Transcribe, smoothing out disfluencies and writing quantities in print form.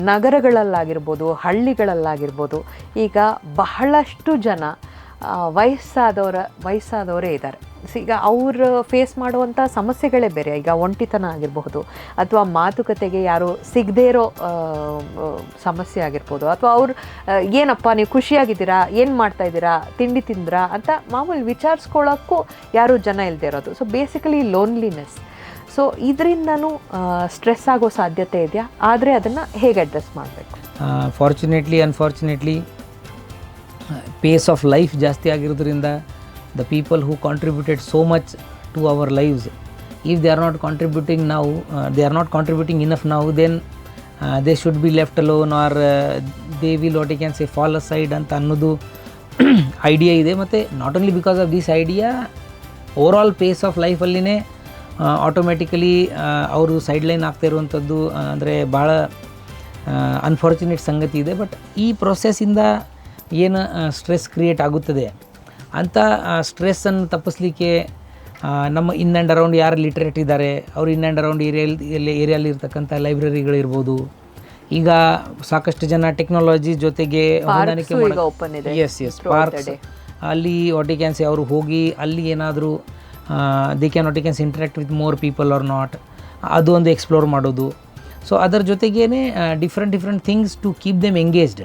ನಗರಗಳಲ್ಲಾಗಿರ್ಬೋದು, ಹಳ್ಳಿಗಳಲ್ಲಾಗಿರ್ಬೋದು, ಈಗ ಬಹಳಷ್ಟು ಜನ ವಯಸ್ಸಾದವರೇ ಇದ್ದಾರೆ. ಈಗ ಅವರು ಫೇಸ್ ಮಾಡುವಂಥ ಸಮಸ್ಯೆಗಳೇ ಬೇರೆ. ಈಗ ಒಂಟಿತನ ಆಗಿರಬಹುದು, ಅಥವಾ ಮಾತುಕತೆಗೆ ಯಾರು ಸಿಗದೇ ಇರೋ ಸಮಸ್ಯೆ ಆಗಿರ್ಬೋದು, ಅಥವಾ ಅವ್ರು ಏನಪ್ಪ ನೀವು ಖುಷಿಯಾಗಿದ್ದೀರಾ, ಏನು ಮಾಡ್ತಾಯಿದ್ದೀರಾ, ತಿಂಡಿ ತಿಂದ್ರಾ ಅಂತ ಮಾಮೂಲಿ ವಿಚಾರಿಸ್ಕೊಳ್ಳೋಕ್ಕೂ ಯಾರೂ ಜನ ಇಲ್ಲದೆ ಇರೋದು. So basically loneliness. ಸೊ ಇದರಿಂದನೂ ಸ್ಟ್ರೆಸ್ ಆಗೋ ಸಾಧ್ಯತೆ ಇದೆಯಾ? ಆದರೆ ಅದನ್ನು ಹೇಗೆ ಅಡ್ರೆಸ್ ಮಾಡಬೇಕು? Fortunately unfortunately pace of life ಜಾಸ್ತಿ ಆಗಿರೋದ್ರಿಂದ the people who contributed so much to our lives, if they are not contributing now, they are not contributing enough now, then they should be left alone, or they will, what you can say, fall aside ಅಂತ ಅನ್ನೋದು idea ಇದೆ. ಮತ್ತು not only because of this idea, overall pace of ಲೈಫಲ್ಲಿನೇ automatically ಅವರು sideline ಆಗ್ತಾ ಇರುವಂಥದ್ದು ಅಂದರೆ ಭಾಳ ಅನ್ಫಾರ್ಚುನೇಟ್ ಸಂಗತಿ ಇದೆ. ಬಟ್ ಈ ಪ್ರೊಸೆಸ್ಸಿಂದ ಏನು ಸ್ಟ್ರೆಸ್ ಕ್ರಿಯೇಟ್ ಆಗುತ್ತದೆ ಅಂಥ ಸ್ಟ್ರೆಸ್ಸನ್ನು ತಪ್ಪಿಸ್ಲಿಕ್ಕೆ ನಮ್ಮ ಇನ್ ಆ್ಯಂಡ್ ಅರೌಂಡ್ ಯಾರು ಲಿಟ್ರೇಟ್ ಇದ್ದಾರೆ, ಅವರು ಇನ್ ಆ್ಯಂಡ್ ಅರೌಂಡ್ ಏರಿಯಲ್ಲಿ ಇರ್ತಕ್ಕಂಥ ಲೈಬ್ರರಿಗಳಿರ್ಬೋದು. ಈಗ ಸಾಕಷ್ಟು ಜನ ಟೆಕ್ನಾಲಜಿ ಜೊತೆಗೆ ಹೊಂದಾಣಿಕೆ ಪಾರ್ಕ್ಸ್, ಅಲ್ಲಿ ವಾಟ್ ಯು ಕ್ಯಾನ್ ಸೇ ಅವರು ಹೋಗಿ ಅಲ್ಲಿ ಏನಾದರೂ they can what you can interact with more people or not, ಅದು ಒಂದು ಎಕ್ಸ್ಪ್ಲೋರ್ ಮಾಡೋದು. ಸೊ ಅದರ ಜೊತೆಗೇ different things to keep them engaged.